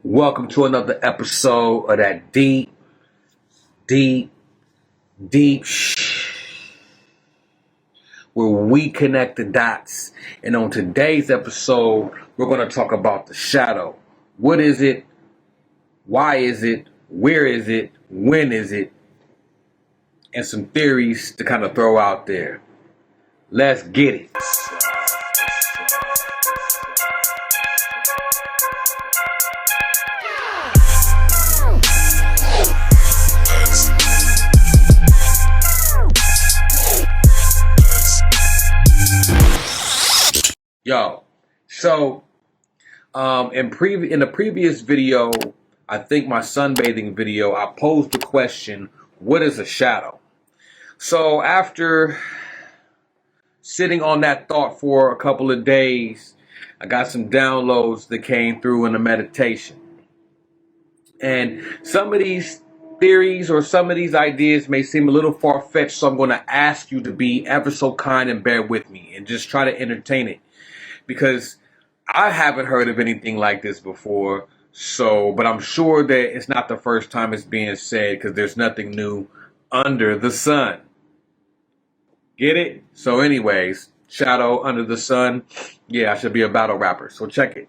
Welcome to another episode of that deep, where we connect the dots. And on today's episode, we're going to talk about the shadow. What is it? Why is it? Where is it? When is it? And some theories to kind of throw out there. Let's get it. Yo, so in the previous video, I think my sunbathing video, I posed the question, what is a shadow? So after sitting on that thought for a couple of days, I got some downloads that came through in the meditation. And some of these theories or some of these ideas may seem a little far-fetched, so I'm going to ask you to be ever so kind and bear with me and just try to entertain it. Because I haven't heard of anything like this before, but I'm sure that it's not the first time it's being said because there's nothing new under the sun. Get it? So anyways, shadow under the sun. Yeah, I should be a battle rapper, so check it.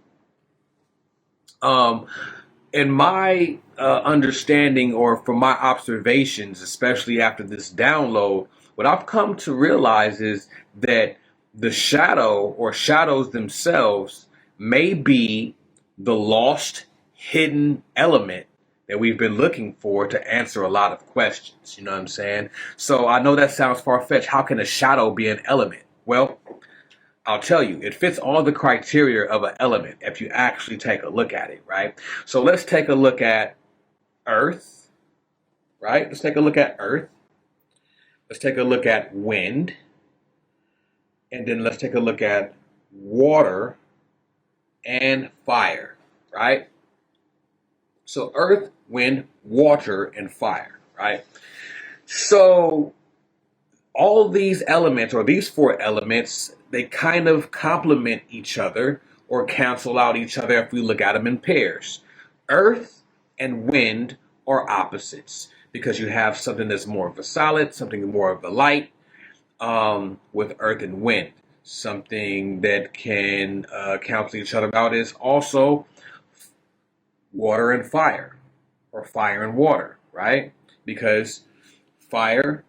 In my understanding or from my observations, especially after this download, what I've come to realize is that the shadow or shadows themselves may be the lost, hidden element that we've been looking for to answer a lot of questions. You know what I'm saying? So I know that sounds far-fetched. How can a shadow be an element? Well, I'll tell you, it fits all the criteria of an element if you actually take a look at it, right? So let's take a look at Earth, right? Let's take a look at Earth. Let's take a look at wind. And then let's take a look at water and fire, right? So earth, wind, water, and fire, right? So all these elements, or these four elements, they kind of complement each other or cancel out each other if we look at them in pairs. Earth and wind are opposites because you have something that's more of a solid, something more of a light, with earth and wind. Something that can cancel each other out is also water and fire, or fire and water, right? Because fire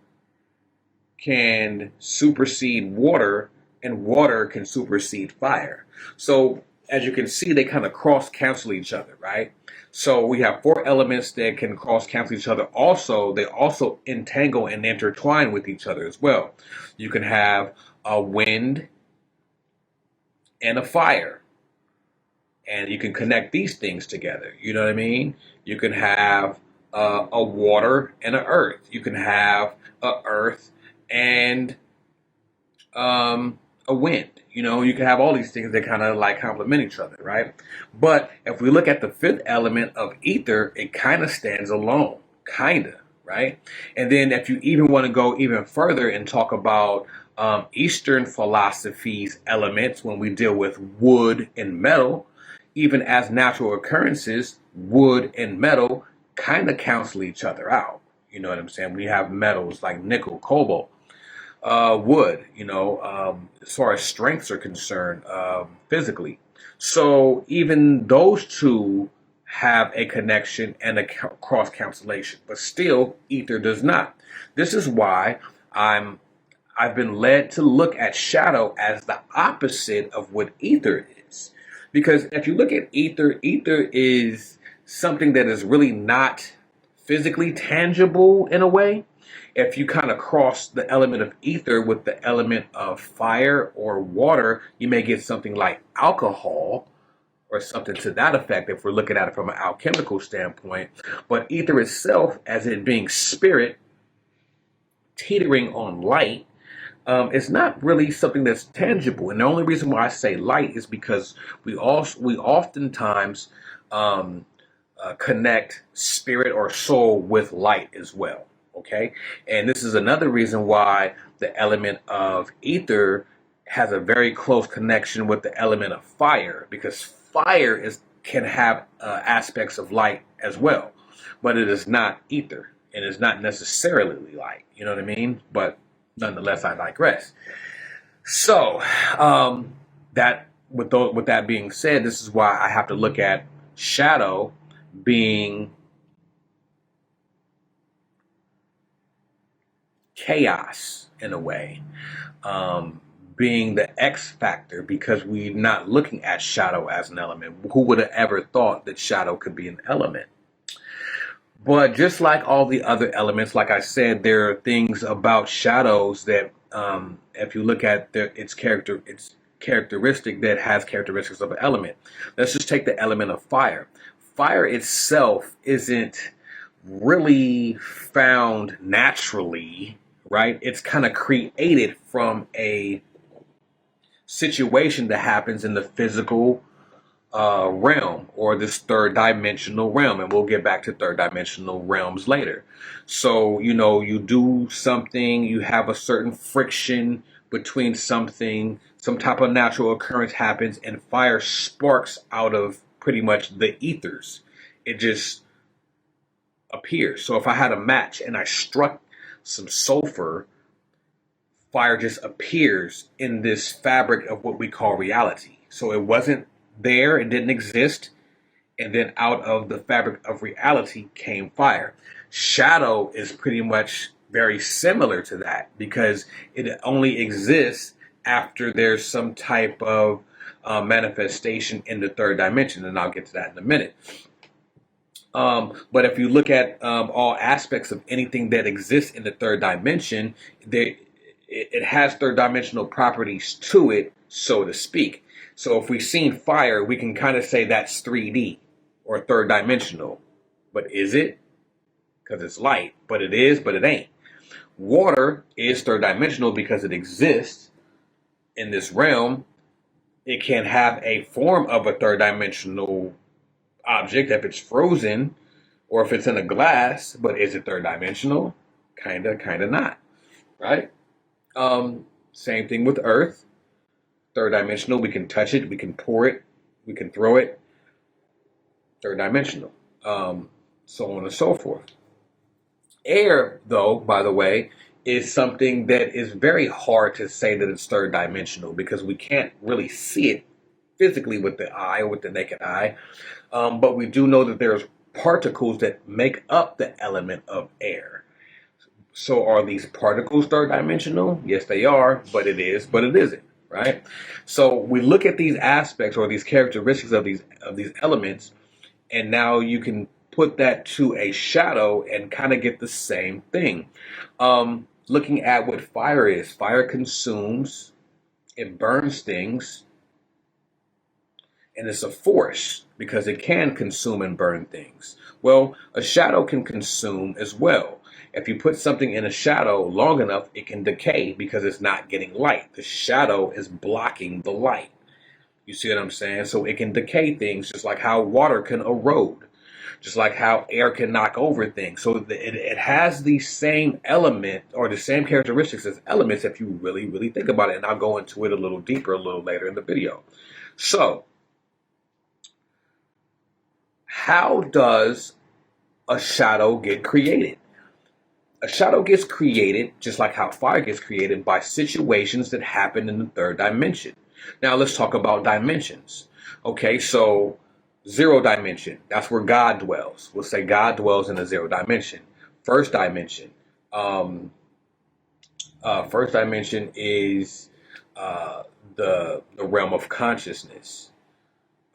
can supersede water and water can supersede fire. So as you can see, they kind of cross cancel each other, right? So we have four elements that can cross cancel each other. Also, they also entangle and intertwine with each other as well. You can have a wind and a fire, and you can connect these things together. You know what I mean? You can have a water and an earth. You can have a earth and a wind. You know, you can have all these things that kind of like complement each other, right? But if we look at the fifth element of ether, it kind of stands alone, kind of, right? And then if you even want to go even further and talk about Eastern philosophy's elements when we deal with wood and metal, even as natural occurrences, wood and metal kind of cancel each other out. You know what I'm saying? We have metals like nickel, cobalt, wood, as far as strengths are concerned, physically. So even those two have a connection and a cross cancellation, but still ether does not. This is why I've been led to look at shadow as the opposite of what ether is. Because if you look at ether, ether is something that is really not physically tangible in a way. If you kind of cross the element of ether with the element of fire or water, you may get something like alcohol or something to that effect if we're looking at it from an alchemical standpoint. But ether itself, as it being spirit, teetering on light, it's not really something that's tangible. And the only reason why I say light is because we oftentimes connect spirit or soul with light as well. Okay, and this is another reason why the element of ether has a very close connection with the element of fire, because fire can have aspects of light as well, but it is not ether, and it's not necessarily light. You know what I mean? But nonetheless, I digress. So that with that being said, this is why I have to look at shadow being chaos in a way, being the X factor, because we're not looking at shadow as an element. Who would have ever thought that shadow could be an element? But just like all the other elements, like I said, there are things about shadows that, if you look at its characteristic, that has characteristics of an element. Let's just take the element of fire. Fire itself isn't really found naturally, right? It's kind of created from a situation that happens in the physical realm, or this third dimensional realm, and we'll get back to third dimensional realms later. So you do something, you have a certain friction between something, some type of natural occurrence happens, and fire sparks out of pretty much the ethers. It just appears. So if I had a match and I struck some sulfur, fire just appears in this fabric of what we call reality. So it wasn't there, it didn't exist, and then out of the fabric of reality came fire. Shadow is pretty much very similar to that, because it only exists after there's some type of manifestation in the third dimension, and I'll get to that in a minute. But if you look at all aspects of anything that exists in the third dimension, it has third dimensional properties to it, so to speak. So if we've seen fire, we can kind of say that's 3D or third dimensional. But is it? Because it's light. But it is, but it ain't. Water is third dimensional because it exists in this realm. It can have a form of a third dimensional object if it's frozen or if it's in a glass, but is it third dimensional? Kinda not, right? Same thing with Earth. Third dimensional, we can touch it, we can pour it, we can throw it. Third dimensional, so on and so forth. Air, though, by the way, is something that is very hard to say that it's third dimensional, because we can't really see it physically with the eye or with the naked eye. But we do know that there's particles that make up the element of air. So are these particles third dimensional? Yes, they are, but it is, but it isn't, right? So we look at these aspects or these characteristics of these elements, and now you can put that to a shadow and kind of get the same thing. Looking at what fire is. Fire consumes, it burns things, and it's a force because it can consume and burn things. Well, a shadow can consume as well. If you put something in a shadow long enough, it can decay because it's not getting light. The shadow is blocking the light. You see what I'm saying? So it can decay things, just like how water can erode, just like how air can knock over things. So it has the same element or the same characteristics as elements if you really, really think about it. And I'll go into it a little deeper a little later in the video. So how does a shadow get created? A shadow gets created, just like how fire gets created, by situations that happen in the third dimension. Now let's talk about dimensions. Okay, so 0 dimension, that's where God dwells. We'll say God dwells in a 0 dimension. First dimension. First dimension is the realm of consciousness.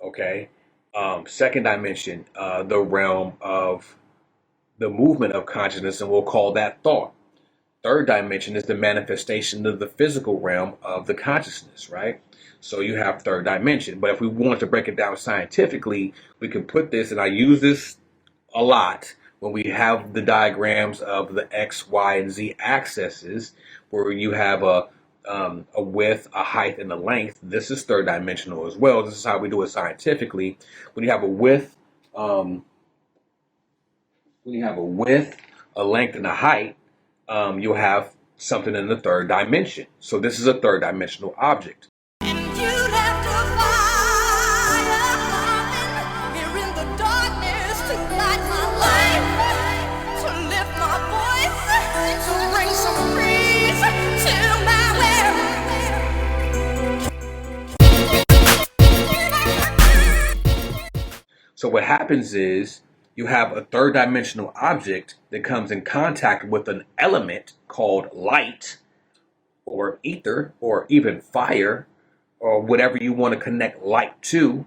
Okay. Second dimension, the realm of the movement of consciousness, and we'll call that thought. Third dimension is the manifestation of the physical realm of the consciousness, right? So you have third dimension. But if we want to break it down scientifically, we can put this, and I use this a lot when we have the diagrams of the X, Y, and Z axes, where you have a width, a height, and a length. This is third dimensional as well. This is how we do it scientifically. When you have a width, a length, and a height, you'll have something in the third dimension. So this is a third dimensional object. So what happens is you have a third dimensional object that comes in contact with an element called light or ether or even fire or whatever you want to connect light to.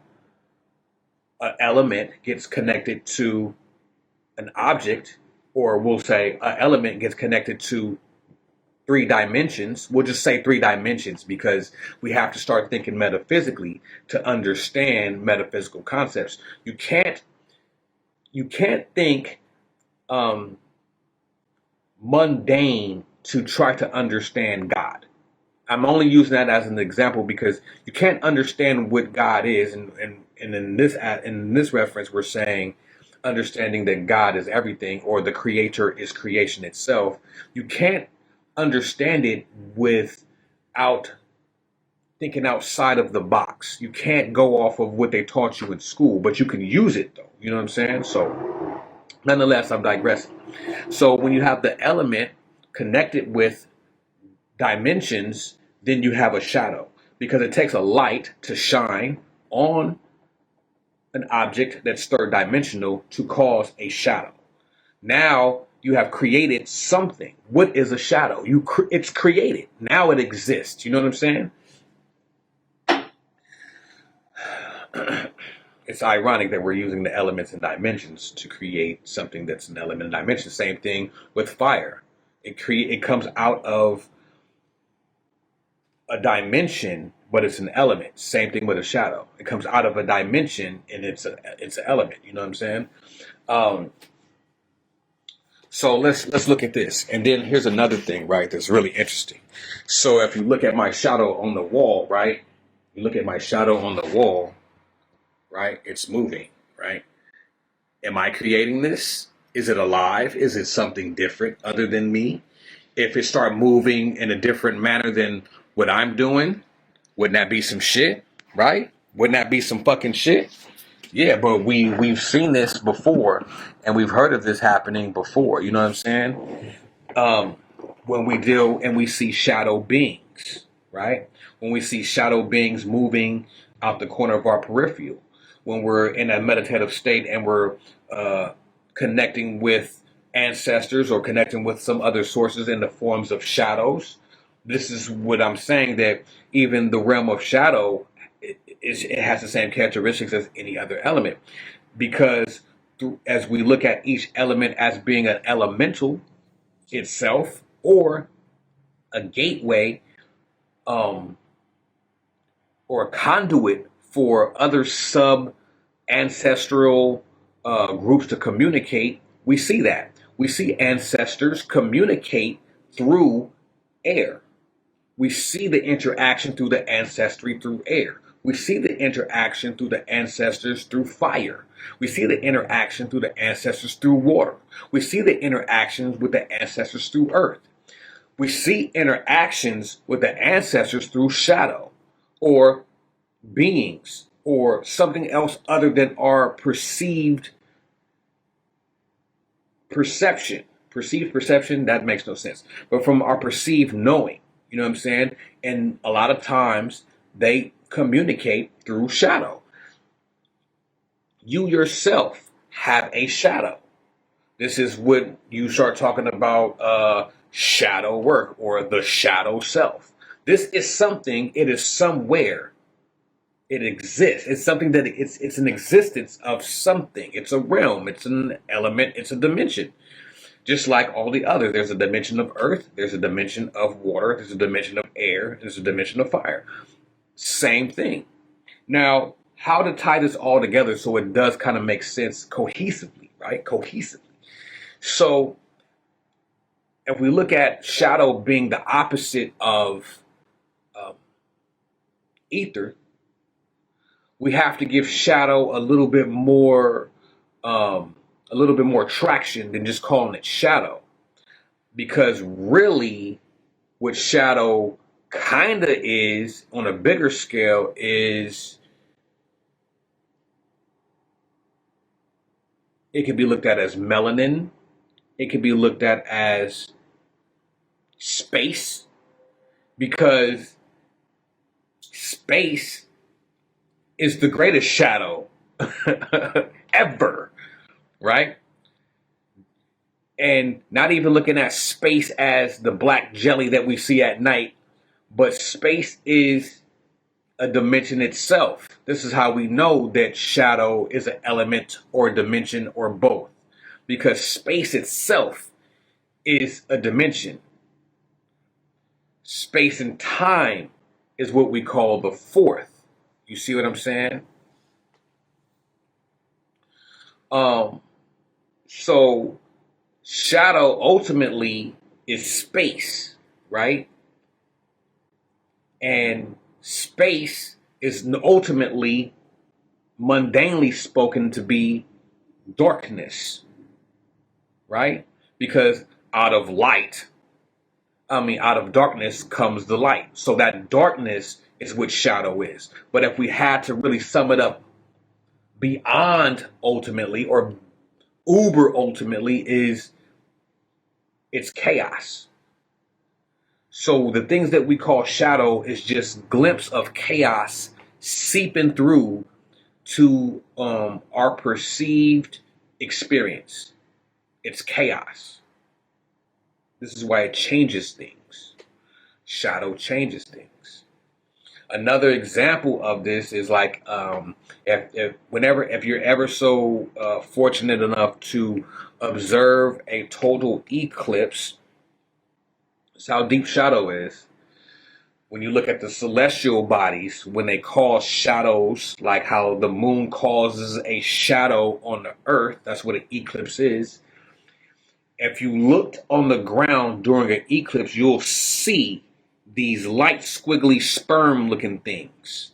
An element gets connected to an object, or we'll say an element gets connected to three dimensions. We'll just say three dimensions because we have to start thinking metaphysically to understand metaphysical concepts. You can't think um, mundane to try to understand God. I'm only using that as an example because you can't understand what God is, and in this reference, we're saying understanding that God is everything, or the Creator is creation itself. You can't understand it without thinking outside of the box. You can't go off of what they taught you in school, but you can use it though. You know what I'm saying? So, nonetheless, I'm digressing. So, when you have the element connected with dimensions, then you have a shadow because it takes a light to shine on an object that's third dimensional to cause a shadow. Now you have created something. What is a shadow? It's created. Now it exists. You know what I'm saying? It's ironic that we're using the elements and dimensions to create something that's an element and dimension. Same thing with fire. It comes out of a dimension, but it's an element. Same thing with a shadow. It comes out of a dimension and it's an element. You know what I'm saying? Um, so let's look at this. And then here's another thing, right? That's really interesting. So if you look at my shadow on the wall, right? You look at my shadow on the wall, right? It's moving, right? Am I creating this? Is it alive? Is it something different other than me? If it start moving in a different manner than what I'm doing, wouldn't that be some shit, right? Wouldn't that be some fucking shit? Yeah, but we've seen this before, and we've heard of this happening before. You know what I'm saying? Um, when we deal and we see shadow beings, right? When we see shadow beings moving out the corner of our peripheral, when we're in a meditative state and we're uh, connecting with ancestors or connecting with some other sources in the forms of shadows. This is what I'm saying, that even the realm of shadow, it has the same characteristics as any other element because as we look at each element as being an elemental itself or a gateway, um, or a conduit for other sub ancestral groups to communicate. We see that. We see ancestors communicate through air. We see the interaction through the ancestry through air. We see the interaction through the ancestors through fire. We see the interaction through the ancestors through water. We see the interactions with the ancestors through earth. We see interactions with the ancestors through shadow or beings or something else other than our perceived perception. That makes no sense, but from our perceived knowing. You know what I'm saying? And a lot of times they communicate through shadow. You yourself have a shadow. This is what you start talking about, shadow work or the shadow self. This is something, it is somewhere, it exists. It's something that it's an existence of something. It's a realm, it's an element, it's a dimension. Just like all the others, there's a dimension of earth, there's a dimension of water, there's a dimension of air, there's a dimension of fire. Same thing. Now, how to tie this all together so it does kind of make sense cohesively, right? Cohesively. So, if we look at shadow being the opposite of um, ether, we have to give shadow a little bit more traction than just calling it shadow, because really, what shadow kinda is on a bigger scale is it can be looked at as melanin. It can be looked at as space because space is the greatest shadow ever, right? And not even looking at space as the black jelly that we see at night, but space is a dimension itself. This is how we know that shadow is an element or a dimension or both, because space itself is a dimension. Space and time is what we call the fourth. You see what I'm saying? So shadow ultimately is space, right? And space is ultimately, mundanely spoken, to be darkness, right? Because out of darkness comes the light. So that darkness is what shadow is. But if we had to really sum it up beyond ultimately, or uber ultimately, it's chaos. So the things that we call shadow is just glimpse of chaos seeping through to our perceived experience. It's chaos. This is why it changes things. Shadow changes things. Another example of this is like if you're ever so fortunate enough to observe a total eclipse. That's how deep shadow is. When you look at the celestial bodies, when they cause shadows, like how the moon causes a shadow on the earth, that's what an eclipse is. If you looked on the ground during an eclipse, you'll see these light squiggly sperm looking things.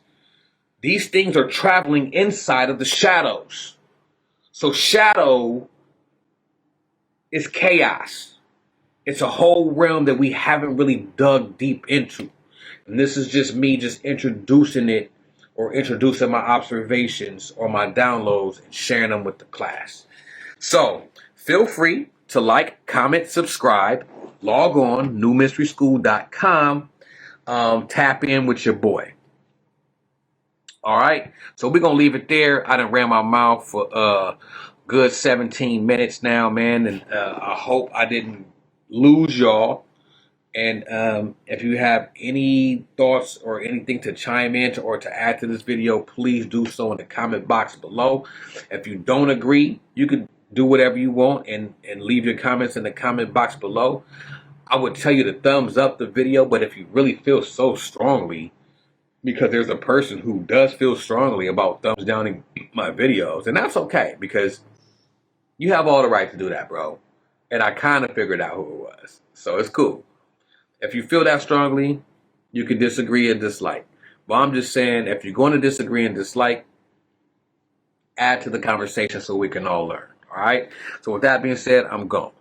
These things are traveling inside of the shadows. So shadow is chaos. It's a whole realm that we haven't really dug deep into. And this is just me just introducing it, or introducing my observations or my downloads and sharing them with the class. So feel free to like, comment, subscribe, log on, newmysteryschool.com, tap in with your boy. All right, so we're going to leave it there. I done ran my mouth for a good 17 minutes now, man, and I hope I didn't lose y'all. And if you have any thoughts or anything to chime in or to add to this video, please do so in the comment box below. If you don't agree, you can do whatever you want and leave your comments in the comment box below. I would tell you to thumbs up the video, but if you really feel so strongly, because there's a person who does feel strongly about thumbs downing my videos, and that's okay, because you have all the right to do that, bro. And I kind of figured out who it was, so it's cool. If you feel that strongly, you can disagree and dislike. But I'm just saying, if you're going to disagree and dislike, add to the conversation so we can all learn. All right? So with that being said, I'm gone.